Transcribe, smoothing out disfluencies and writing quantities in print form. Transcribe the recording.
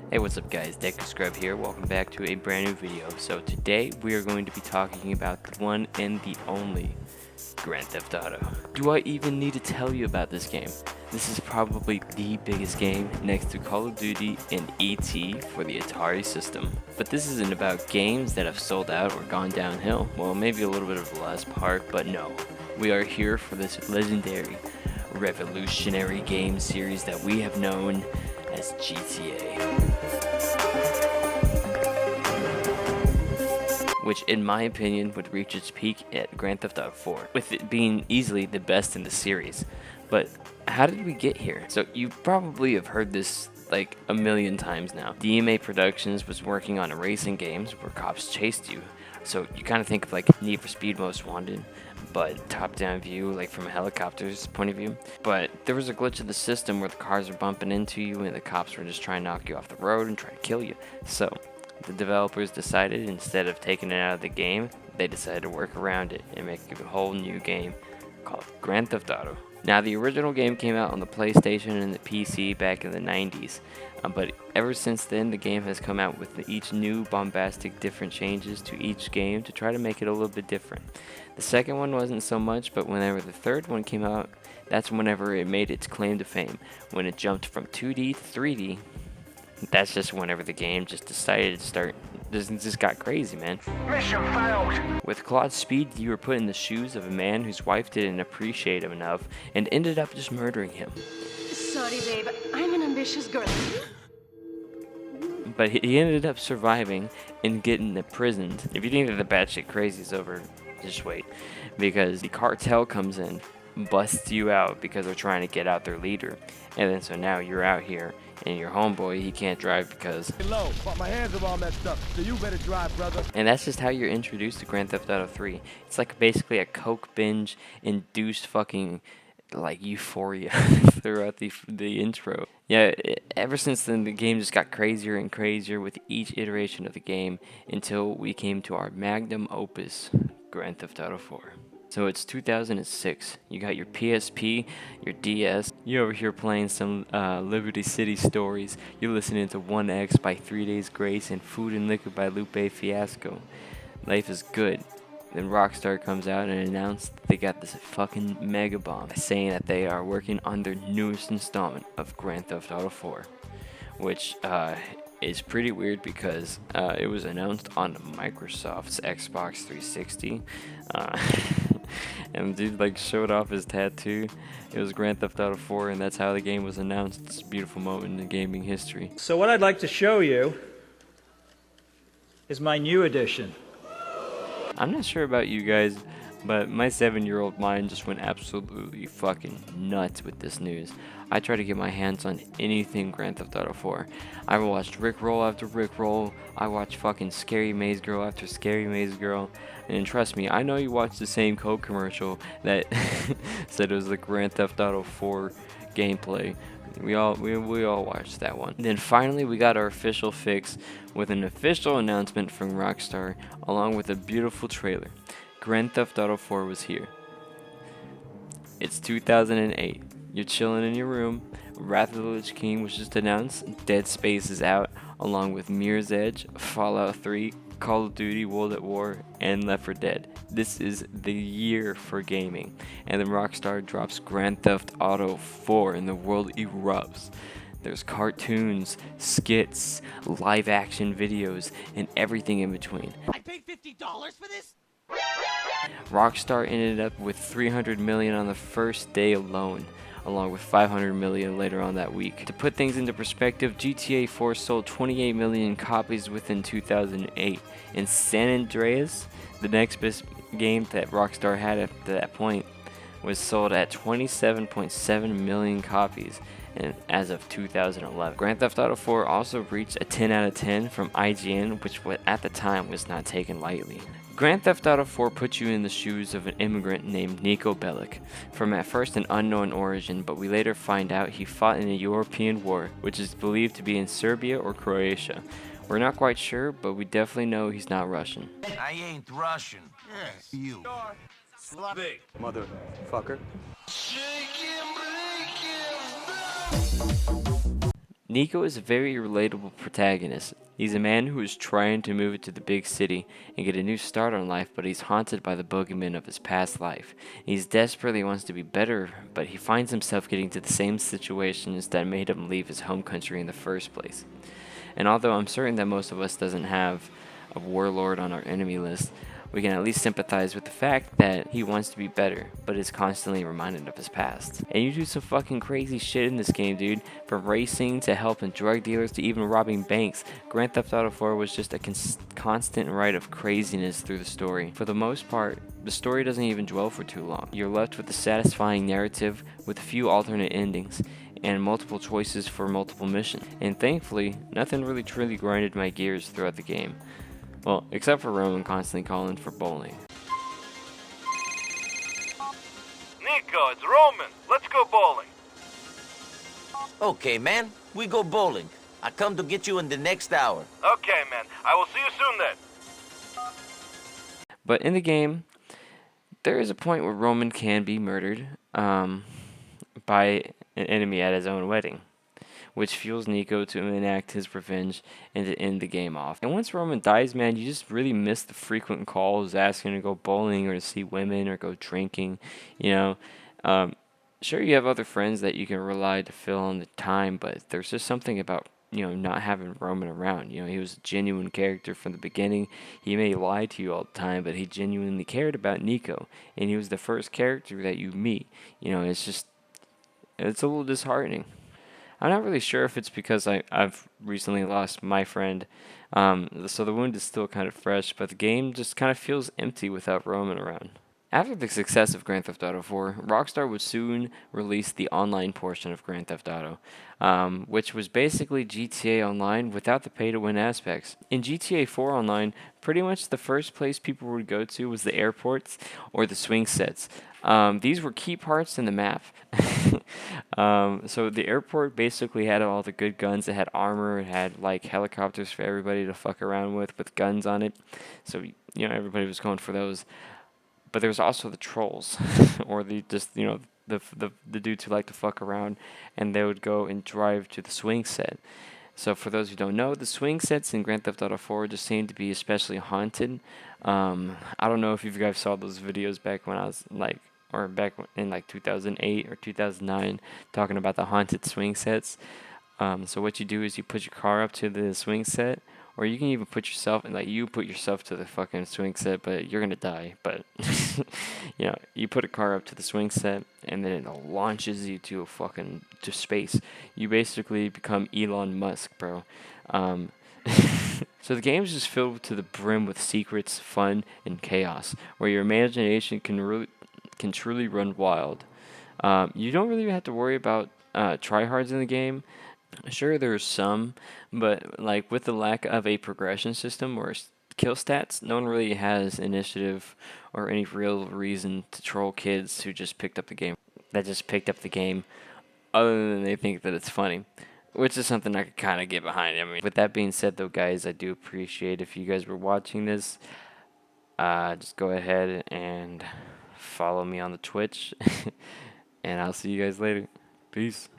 Hey, what's up guys, Deku Scrub here, welcome back to a brand new video. So today we are going to be talking about the one and the only Grand Theft Auto. Do I even need to tell you about this game? This is probably the biggest game next to Call of Duty and ET for the Atari system. But this isn't about games that have sold out or gone downhill. Well, maybe a little bit of the last part, but no. We are here for this legendary, revolutionary game series that we have known as GTA. Which in my opinion would reach its peak at Grand Theft Auto 4, with it being easily the best in the series. But how did we get here? So you probably have heard this like a million times now. DMA Productions was working on racing games where cops chased you. So you kind of think of like Need for Speed Most Wanted, but top-down view, like from a helicopter's point of view. But there was a glitch in the system where the cars were bumping into you and the cops were just trying to knock you off the road and try to kill you. So the developers decided, instead of taking it out of the game, they decided to work around it and make a whole new game called Grand Theft Auto. Now, the original game came out on the PlayStation and the PC back in the 90s, but ever since then, the game has come out with each new bombastic different changes to each game to try to make it a little bit different. The second one wasn't so much, but whenever the third one came out, that's whenever it made its claim to fame. When it jumped from 2D to 3D, that's just whenever the game just decided to start. This just got crazy, man. Mission failed. With Claude's speed, you were put in the shoes of a man whose wife didn't appreciate him enough and ended up just murdering him. Sorry, babe. I'm an ambitious girl. But he ended up surviving and getting imprisoned. If you think that the batshit crazy is over, just wait. Because the cartel comes in, busts you out because they're trying to get out their leader. And then so now you're out here, and your homeboy, he can't drive because... Low, but my hands are all messed up, so you better drive, brother. And that's just how you're introduced to Grand Theft Auto 3. It's like basically a coke binge induced fucking like euphoria throughout the intro. Yeah, ever since then the game just got crazier and crazier with each iteration of the game until we came to our magnum opus, Grand Theft Auto 4. So it's 2006. You got your PSP, your DS. You over here playing some Liberty City Stories. You're listening to 1X by 3 Days Grace and Food and Liquor by Lupe Fiasco. Life is good. Then Rockstar comes out and announced that they got this fucking mega bomb, saying that they are working on their newest installment of Grand Theft Auto 4, which is pretty weird because it was announced on Microsoft's Xbox 360. And dude like showed off his tattoo. It was Grand Theft Auto 4, and that's how the game was announced. It's a beautiful moment in gaming history. So what I'd like to show you is my new edition. I'm not sure about you guys, but my 7-year-old mind just went absolutely fucking nuts with this news. I try to get my hands on anything Grand Theft Auto 4. I watched Rickroll after Rickroll. I watched fucking Scary Maze Girl after Scary Maze Girl. And trust me, I know you watched the same Coke commercial that said it was the Grand Theft Auto 4 gameplay. We all watched that one. Then finally we got our official fix with an official announcement from Rockstar along with a beautiful trailer. Grand Theft Auto 4 was here. It's 2008. You're chilling in your room. Wrath of the Lich King was just announced. Dead Space is out along with Mirror's Edge, Fallout 3, Call of Duty World at War, and Left 4 Dead. This is the year for gaming. And then Rockstar drops Grand Theft Auto 4 and the world erupts. There's cartoons, skits, live action videos, and everything in between. I paid $50 for this? Rockstar ended up with $300 million on the first day alone, along with $500 million later on that week. To put things into perspective, GTA 4 sold 28 million copies within 2008. In San Andreas, the next best game that Rockstar had at that point, was sold at 27.7 million copies and as of 2011. Grand Theft Auto 4 also reached a 10 out of 10 from IGN, which at the time was not taken lightly. Grand Theft Auto 4 puts you in the shoes of an immigrant named Niko Bellic, from at first an unknown origin, but we later find out he fought in a European war, which is believed to be in Serbia or Croatia. We're not quite sure, but we definitely know he's not Russian. I ain't Russian. Yes, you. Big. Motherfucker. Nico is a very relatable protagonist. He's a man who is trying to move to the big city and get a new start on life, but he's haunted by the boogeyman of his past life. He desperately wants to be better, but he finds himself getting to the same situations that made him leave his home country in the first place. And although I'm certain that most of us doesn't have a warlord on our enemy list, we can at least sympathize with the fact that he wants to be better, but is constantly reminded of his past. And you do some fucking crazy shit in this game, dude. From racing to helping drug dealers to even robbing banks, Grand Theft Auto 4 was just a constant ride of craziness through the story. For the most part, the story doesn't even dwell for too long. You're left with a satisfying narrative with a few alternate endings and multiple choices for multiple missions. And thankfully, nothing really truly grinded my gears throughout the game. Well, except for Roman constantly calling for bowling. Nico, it's Roman. Let's go bowling. Okay, man. We go bowling. I come to get you in the next hour. Okay, man. I will see you soon then. But in the game, there is a point where Roman can be murdered by an enemy at his own wedding, which fuels Nico to enact his revenge and to end the game off. And once Roman dies, man, you just really miss the frequent calls asking to go bowling or to see women or go drinking, you know. Sure, you have other friends that you can rely to fill in the time, but there's just something about, you know, not having Roman around. You know, he was a genuine character from the beginning. He may lie to you all the time, but he genuinely cared about Nico, and he was the first character that you meet. You know, it's a little disheartening. I'm not really sure if it's because I've recently lost my friend, so the wound is still kind of fresh, but the game just kind of feels empty without Roman around. After the success of Grand Theft Auto 4, Rockstar would soon release the online portion of Grand Theft Auto, which was basically GTA Online without the pay-to-win aspects. In GTA 4 Online, pretty much the first place people would go to was the airports or the swing sets. These were key parts in the map. So the airport basically had all the good guns. It had armor. It had like helicopters for everybody to fuck around with guns on it. So, you know, everybody was going for those. But there was also the trolls, or the dudes who like to fuck around, and they would go and drive to the swing set. So for those who don't know, the swing sets in Grand Theft Auto 4 just seem to be especially haunted. I don't know if you guys saw those videos back when I was like, or back in like 2008 or 2009, talking about the haunted swing sets. So what you do is you put your car up to the swing set, or you can even put yourself, and like you put yourself to the fucking swing set, but you're gonna die. But you know, you put a car up to the swing set, and then it launches you to to space. You basically become Elon Musk, bro. So the game is just filled to the brim with secrets, fun, and chaos, where your imagination can truly run wild. You don't really have to worry about tryhards in the game. Sure, there's some, but like with the lack of a progression system or kill stats, no one really has initiative or any real reason to troll kids who just picked up the game. Other than they think that it's funny, which is something I could kind of get behind. I mean, with that being said, though, guys, I do appreciate if you guys were watching this. Just go ahead and follow me on the Twitch, and I'll see you guys later. Peace.